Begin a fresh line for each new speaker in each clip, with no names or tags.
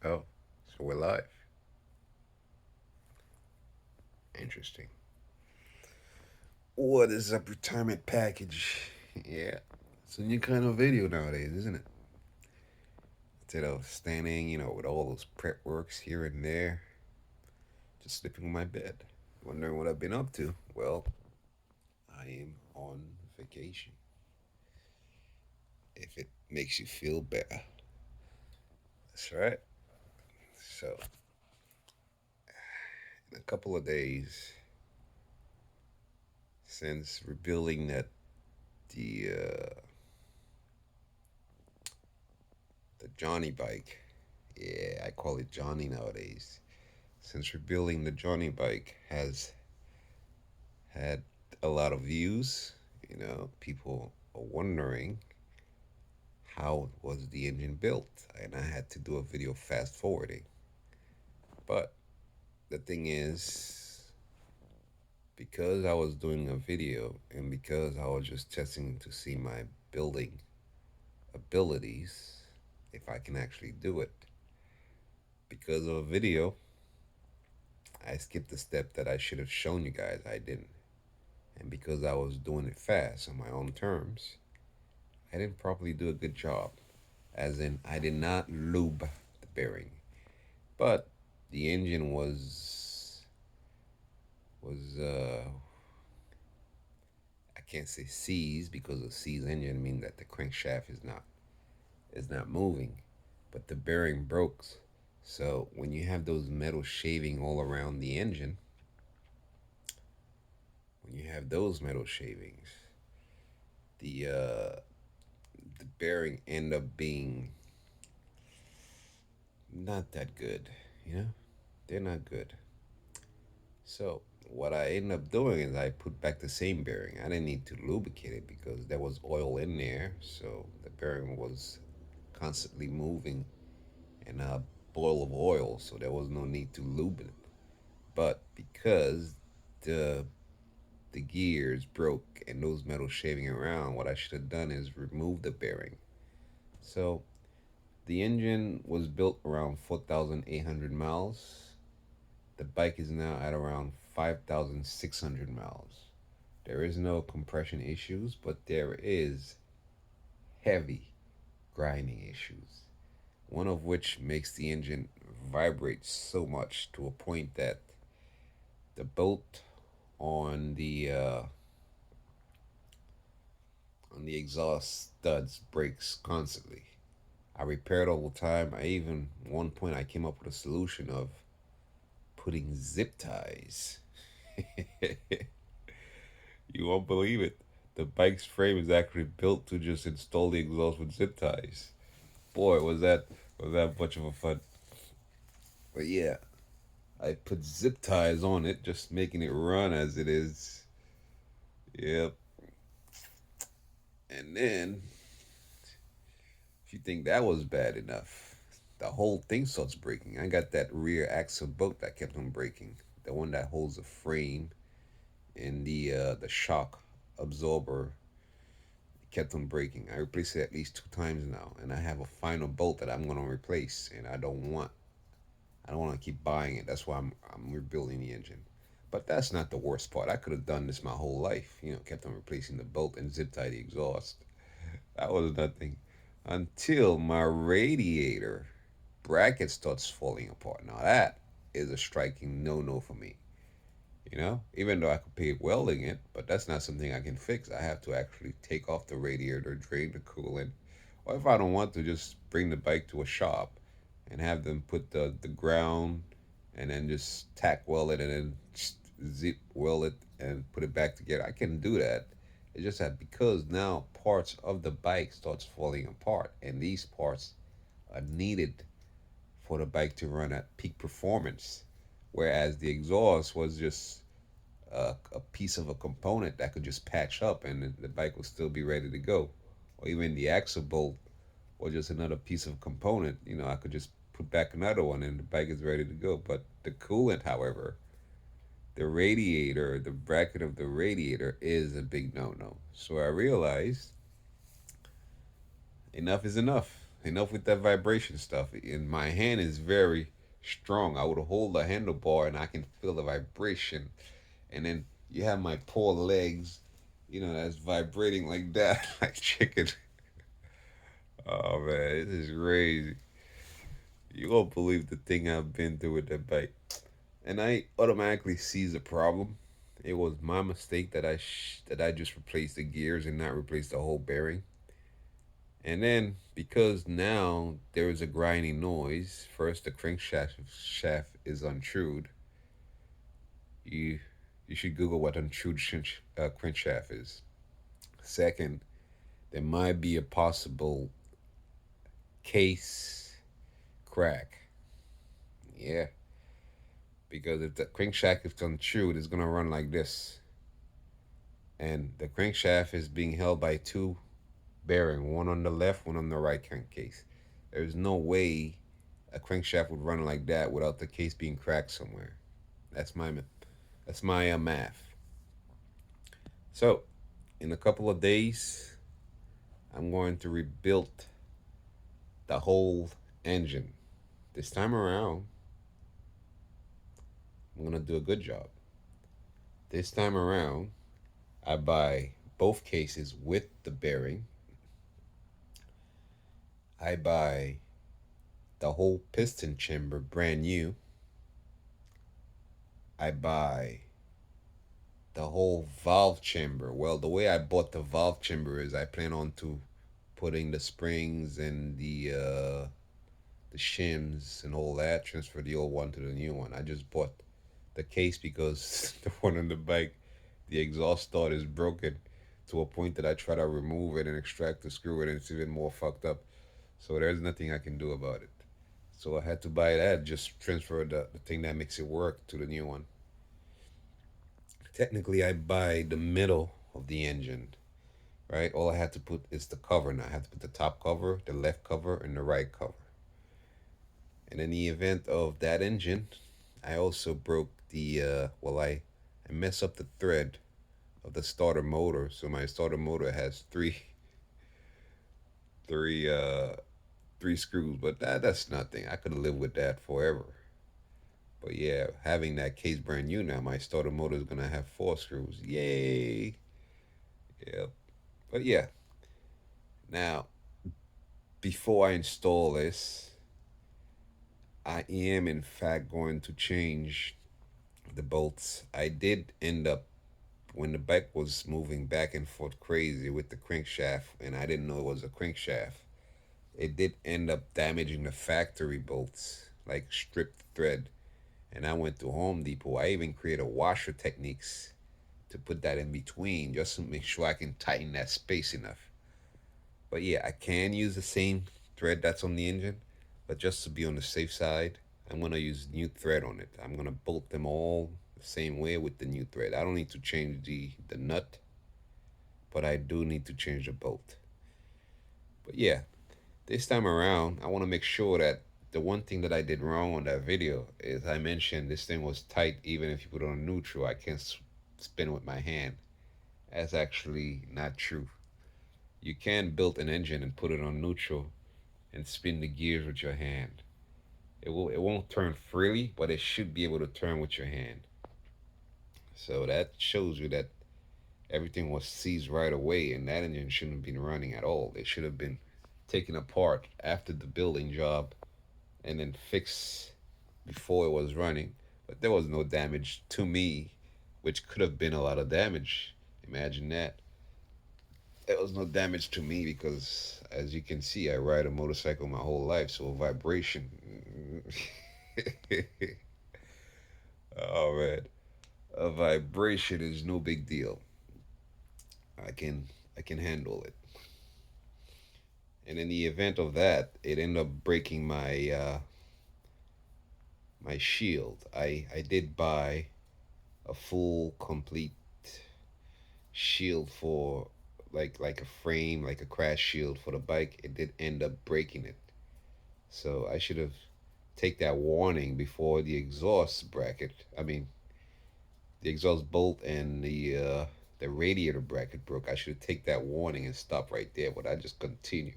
Oh, so we're live. Interesting. What is up, retirement package? Yeah, it's a new kind of video nowadays, isn't it? Instead of standing, with all those prep works here and there, just sleeping in my bed, wondering what I've been up to. Well, I am on vacation. If it makes you feel better, that's right. So, in a couple of days since rebuilding the Johnny bike, yeah, I call it Johnny nowadays. Since rebuilding the Johnny bike has had a lot of views, people are wondering how was the engine built, and I had to do a video fast forwarding. But the thing is, because I was doing a video and because I was just testing to see my building abilities, if I can actually do it, because of a video, I skipped a step that I should have shown you guys I didn't. And because I was doing it fast on my own terms, I didn't properly do a good job. As in, I did not lube the bearing, but the engine was I can't say seized because a seized engine means that the crankshaft is not moving, but the bearing broke. So when you have those metal shaving all around the engine, when you have those metal shavings, the the bearing end up being not that good. You know, they're not good. So what I ended up doing is I put back the same bearing. I didn't need to lubricate it because there was oil in there, so the bearing was constantly moving in a boil of oil, so there was no need to lube it. But because the the gears broke and those metal shaving around, what I should have done is remove the bearing. So the engine was built around 4,800 miles. The bike is now at around 5,600 miles. There is no compression issues, but there is heavy grinding issues. One of which makes the engine vibrate so much to a point that the bolt on the exhaust studs breaks constantly. I repair it all the time. I even one point I came up with a solution of putting zip ties. You won't believe it. The bike's frame is actually built to just install the exhaust with zip ties. Boy, was that much of a fun. But yeah, I put zip ties on it, just making it run as it is. Yep. And then, if you think that was bad enough, the whole thing starts breaking. I got that rear axle bolt that kept on breaking. The one that holds the frame and the shock absorber kept on breaking. I replaced it at least 2 times now, and I have a final bolt that I'm gonna replace, and I don't want to keep buying it. That's why I'm rebuilding the engine. But that's not the worst part. I could have done this my whole life. Kept on replacing the bolt and zip tie the exhaust. That was nothing until my radiator bracket starts falling apart. Now that is a striking no-no for me. Even though I could pay welding it, but that's not something I can fix. I have to actually take off the radiator, drain the coolant, or if I don't want to, just bring the bike to a shop and have them put the ground and then just tack weld it and then zip weld it and put it back together. I can do that. It's just that because now parts of the bike starts falling apart, and these parts are needed for the bike to run at peak performance, whereas the exhaust was just a piece of a component that could just patch up and the bike will still be ready to go. Or even the axle bolt or just another piece of component, I could just put back another one and the bike is ready to go. But the coolant, however, the radiator, the bracket of the radiator is a big no no. So I realized enough is enough. enough with that vibration stuff. And my hand is very strong. I would hold the handlebar and I can feel the vibration. And then you have my poor legs, that's vibrating like that, like chicken. Oh man, this is crazy. You won't believe the thing I've been through with that bike. And I automatically sees the problem. It was my mistake that I just replaced the gears and not replaced the whole bearing. And then because now there is a grinding noise, first the crankshaft is untrued. You you should Google what untrued crankshaft is. Second, there might be a possible case crack. Yeah, because if the crankshaft is untrued, it's gonna run like this, and the crankshaft is being held by two bearing, one on the left, one on the right crankcase. There's no way a crankshaft would run like that without the case being cracked somewhere. That's my math. So, in a couple of days, I'm going to rebuild the whole engine. This time around, I'm going to do a good job. This time around, I buy both cases with the bearing. I buy the whole piston chamber brand new. I buy the whole valve chamber. Well, the way I bought the valve chamber is I plan on to putting the springs and the shims and all that, transfer the old one to the new one. I just bought the case because the one on the bike, the exhaust stud is broken to a point that I try to remove it and extract the screw and it's even more fucked up. So there's nothing I can do about it. So I had to buy that, just transfer the thing that makes it work to the new one. Technically, I buy the middle of the engine, right? All I had to put is the cover now. I had to put the top cover, the left cover, and the right cover. And in the event of that engine, I also broke I messed up the thread of the starter motor. So my starter motor has three, uh, three screws, but that's nothing. I could have lived with that forever. But yeah, having that case brand new now, my starter motor is gonna have four screws. Yay! Yeah. But yeah, now before I install this, I am in fact going to change the bolts. I did end up when the bike was moving back and forth crazy with the crankshaft, and I didn't know it was a crankshaft. It did end up damaging the factory bolts, like stripped thread. And I went to Home Depot. I even created washer techniques to put that in between just to make sure I can tighten that space enough. But yeah, I can use the same thread that's on the engine, but just to be on the safe side, I'm gonna use new thread on it. I'm gonna bolt them all the same way with the new thread. I don't need to change the nut, but I do need to change the bolt. But yeah, this time around, I want to make sure that the one thing that I did wrong on that video is I mentioned this thing was tight even if you put it on neutral. I can't spin with my hand. That's actually not true. You can build an engine and put it on neutral and spin the gears with your hand. It won't turn freely, but it should be able to turn with your hand. So that shows you that everything was seized right away and that engine shouldn't have been running at all. It should have been taken apart after the building job and then fixed before it was running. But there was no damage to me, which could have been a lot of damage. Imagine that. There was no damage to me because, as you can see, I ride a motorcycle my whole life, so a vibration. Oh man, a vibration is no big deal. I can I can handle it. And in the event of that, it ended up breaking my shield. I did buy a full complete shield for like a frame, like a crash shield for the bike. It did end up breaking it. So I should have take that warning before the exhaust bracket. I mean, the exhaust bolt and the radiator bracket broke. I should take that warning and stop right there, but I just continue.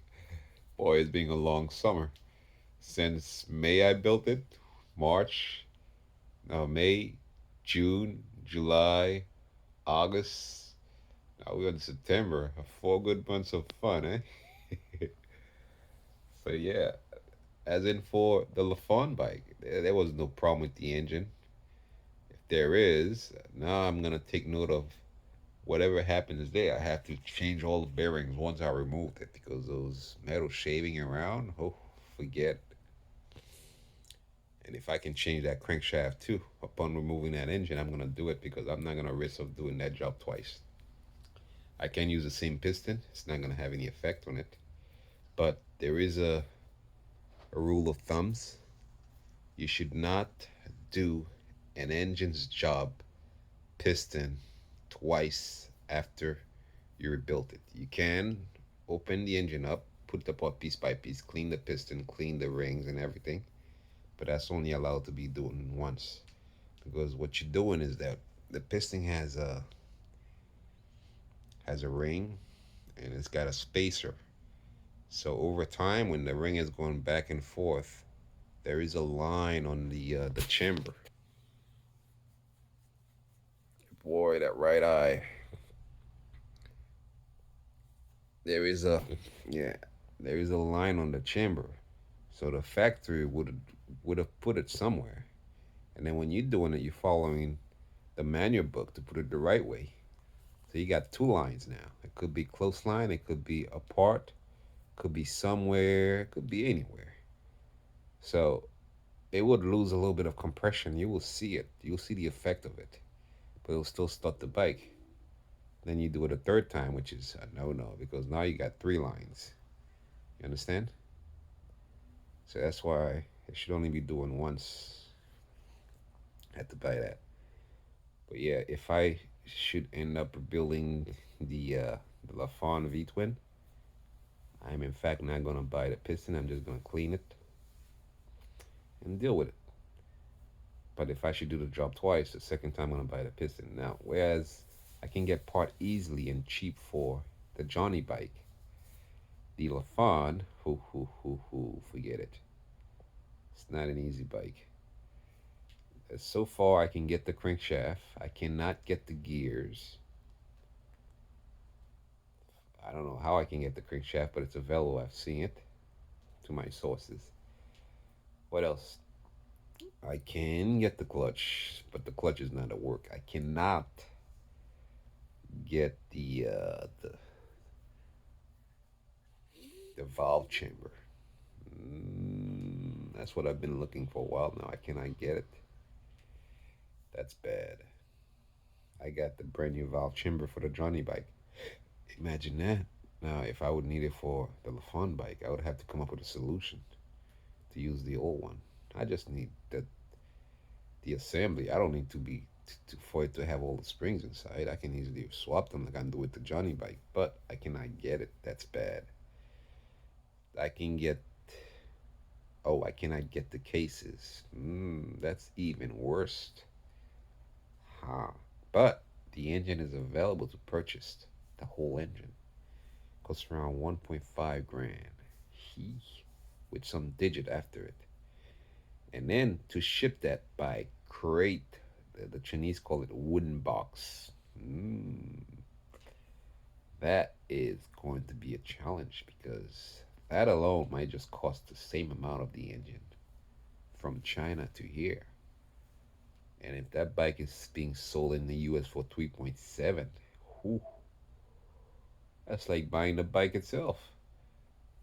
Boy, it's been a long summer. Since May I built it, March, May, June, July, August. Now we're in September. 4 good months of fun, eh? So yeah, as in for the LaFawn bike, there was no problem with the engine. If there is, now I'm gonna take note of whatever happens there. I have to change all the bearings once I removed it because those metal shaving around, oh, forget. And if I can change that crankshaft too upon removing that engine, I'm gonna do it because I'm not gonna risk of doing that job twice. I can use the same piston; it's not gonna have any effect on it. But there is a rule of thumbs: you should not do an engine's job piston twice after you rebuilt it. You can open the engine up, put the part piece by piece, clean the piston, clean the rings and everything, but that's only allowed to be done once. Because what you're doing is that the piston has a ring and it's got a spacer. So over time, when the ring is going back and forth, there is a line on the chamber. Boy, that right eye. There is a yeah, there is a line on the chamber. So the factory would have put it somewhere. And then when you're doing it, you're following the manual book to put it the right way. So you got two lines now. It could be close line, it could be apart, could be somewhere, it could be anywhere. So it would lose a little bit of compression. You will see it. You'll see the effect of it. But it'll still start the bike. Then you do it a third time, which is a no because now you got three lines. You understand? So that's why it should only be doing once. I had to buy that. But yeah, if I should end up building the Lafon V twin, I'm in fact not gonna buy the piston. I'm just gonna clean it and deal with it. But if I should do the job twice, the second time I'm gonna buy the piston. Now, whereas I can get part easily and cheap for the Johnny bike, the Lafon, forget it. It's not an easy bike. So far, I can get the crankshaft. I cannot get the gears. I don't know how I can get the crankshaft, but it's available. I've seen it to my sources. What else? I can get the clutch, but the clutch is not at work. I cannot get the valve chamber. That's what I've been looking for a while now. I cannot get it. That's bad. I got the brand new valve chamber for the Johnny bike. Imagine that. Now, if I would need it for the LaFon bike, I would have to come up with a solution to use the old one. I just need the assembly. I don't need to be for it to have all the springs inside. I can easily swap them like I do with the Johnny bike, but I cannot get it. That's bad. I can get. Oh, I cannot get the cases. That's even worse. Huh. But the engine is available to purchase. The whole engine costs around 1.5 grand. He, with some digit after it. And then to ship that by crate, the Chinese call it a wooden box. That is going to be a challenge because that alone might just cost the same amount of the engine from China to here. And if that bike is being sold in the US for 3.7, whew, that's like buying the bike itself.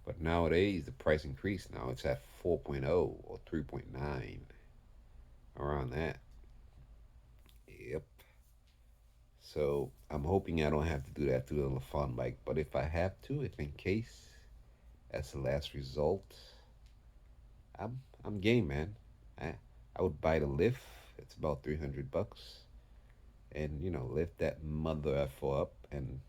But nowadays, the price increased. Now it's at 4.0 or 3.9, around that. Yep. So I'm hoping I don't have to do that to the LaFon bike. But if I have to, if in case, as the last result, I'm game, man. I I would buy the lift. It's about 300 bucks, and lift that mother effer up and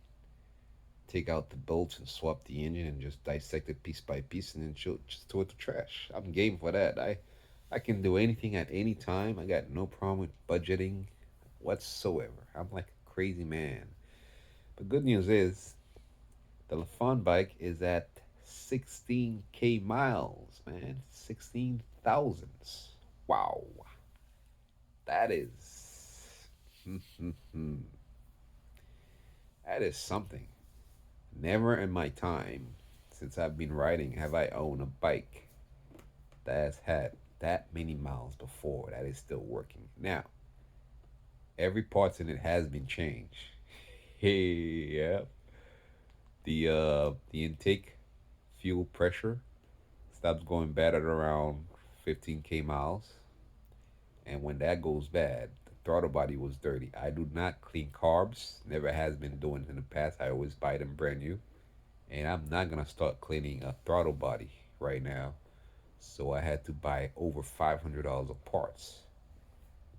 take out the bolts and swap the engine and just dissect it piece by piece and then just throw it to trash. I'm game for that. I can do anything at any time. I got no problem with budgeting whatsoever. I'm like a crazy man. But good news is the LaFon bike is at 16K miles, man. 16,000. Wow. That is that is something. Never in my time since I've been riding have I owned a bike that has had that many miles before that is still working. Now, every part in it has been changed. Hey, yeah. The intake fuel pressure stops going bad at around 15K miles. And when that goes bad, the throttle body was dirty. I do not clean carbs. Never has been doing it in the past. I always buy them brand new. And I'm not gonna start cleaning a throttle body right now. So I had to buy over $500 of parts.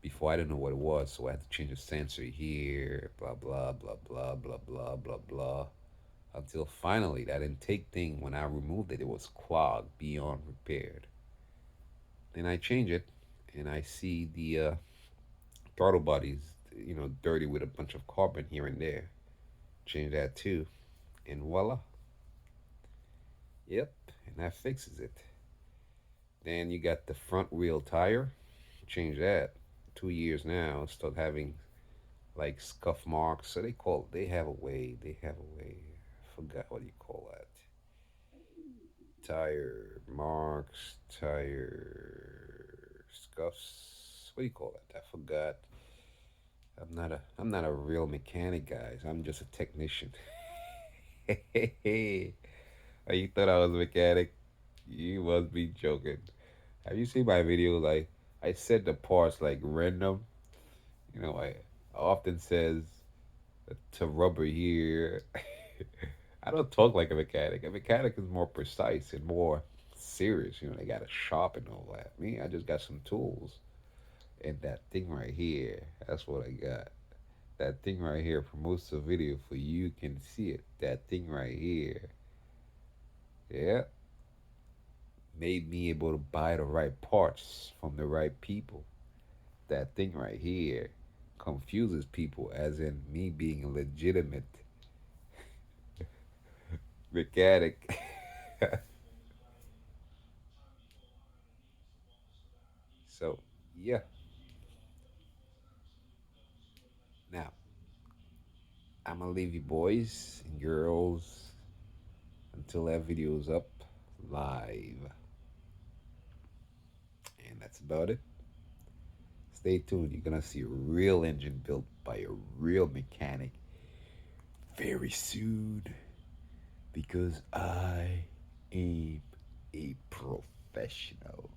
Before I didn't know what it was, so I had to change the sensor here, blah blah blah blah blah blah blah blah. Until finally that intake thing, when I removed it, it was clogged beyond repaired. Then I change it, and I see the throttle bodies, dirty with a bunch of carbon here and there. Change that too, and voila. Yep, and that fixes it. Then you got the front wheel tire. Change that. 2 years now. Start having like scuff marks. So they have a way. They have a way. I forgot what you call that. Tire marks, tire scuffs. What do you call that? I forgot. I'm not a real mechanic, guys. I'm just a technician. Hey, oh, you thought I was a mechanic? You must be joking. Have you seen my video? Like I set the parts like random. I often says to rubber here. I don't talk like a mechanic. A mechanic is more precise and more serious. They got to sharpen all that. Me, I just got some tools. And that thing right here, that's what I got. That thing right here promotes the video for you can see it. That thing right here, yeah, made me able to buy the right parts from the right people. That thing right here confuses people, as in me being a legitimate mechanic. So, yeah. Now, I'm gonna leave you boys and girls until that video is up live. And that's about it. Stay tuned. You're gonna see a real engine built by a real mechanic very soon because I am a professional.